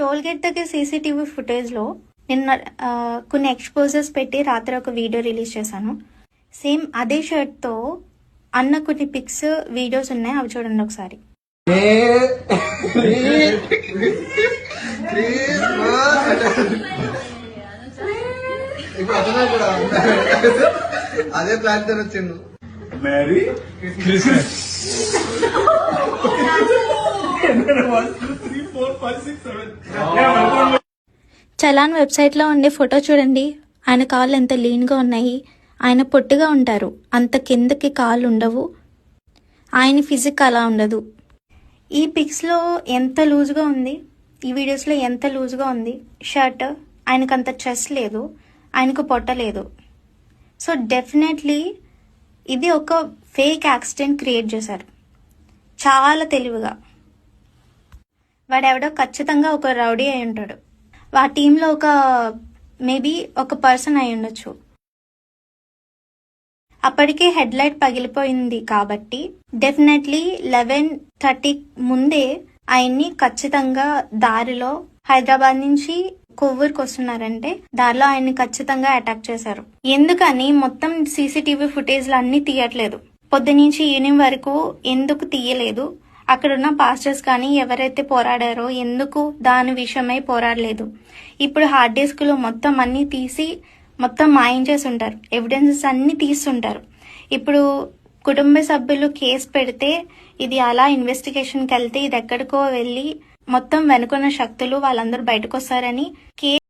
Toll gate దగ్గర CCTV ఫుటేజ్లో నిన్న కొన్ని ఎక్స్పోజర్స్ పెట్టి రాత్రి ఒక వీడియో రిలీజ్ చేశాను. సేమ్ అదే షర్ట్తో అన్న కొన్ని పిక్స్ వీడియోస్ ఉన్నాయి, అవి చూడండి ఒకసారి. అదే ప్లాన్ తో వచ్చిండు. చలాన్ వెబ్సైట్లో ఉండే ఫోటో చూడండి. ఆయన కాళ్ళు ఎంత లీన్గా ఉన్నాయి. ఆయన పొట్టిగా ఉంటారు, అంత కిందకి కాళ్ళు ఉండవు. ఆయన ఫిజిక్ అలా ఉండదు. ఈ పిక్స్లో ఎంత లూజ్గా ఉంది, ఈ వీడియోస్లో ఎంత లూజ్గా ఉంది షర్ట్. ఆయనకు అంత చెస్ట్ లేదు, ఆయనకు పొట్ట లేదు. సో డెఫినెట్లీ ఇది ఒక ఫేక్ యాక్సిడెంట్ క్రియేట్ చేశారు చాలా తెలివిగా. వాడెవడో ఖచ్చితంగా ఒక రౌడీ అయి ఉంటాడు. ఆ టీంలో మేబీ ఒక పర్సన్ అయి ఉండొచ్చు. అప్పటికే హెడ్ లైట్ పగిలిపోయింది కాబట్టి డెఫినెట్లీ 11:30 ముందే ఆయన్ని ఖచ్చితంగా దారిలో హైదరాబాద్ నుంచి కొవ్వూరుకు వస్తున్నారంటే దారిలో ఆయన్ని ఖచ్చితంగా అటాక్ చేశారు. ఎందుకని మొత్తం సీసీటీవీ ఫుటేజ్లు అన్ని తీయట్లేదు, పొద్దునుంచి ఈవినింగ్ వరకు ఎందుకు తీయలేదు? అక్కడున్న పాస్టర్స్ కానీ ఎవరైతే పోరాడారో ఎందుకు దాని విషయమై పోరాడలేదు? ఇప్పుడు హార్డ్ డిస్క్లో మొత్తం అన్ని తీసి మొత్తం మాయించేసి ఉంటారు, ఎవిడెన్సెస్ అన్ని తీస్తుంటారు. ఇప్పుడు కుటుంబ సభ్యులు కేసు పెడితే ఇది అలా ఇన్వెస్టిగేషన్కి వెళ్తే ఇది ఎక్కడికో వెళ్ళి మొత్తం వెనుకున్న శక్తులు వాళ్ళందరూ బయటకు వస్తారని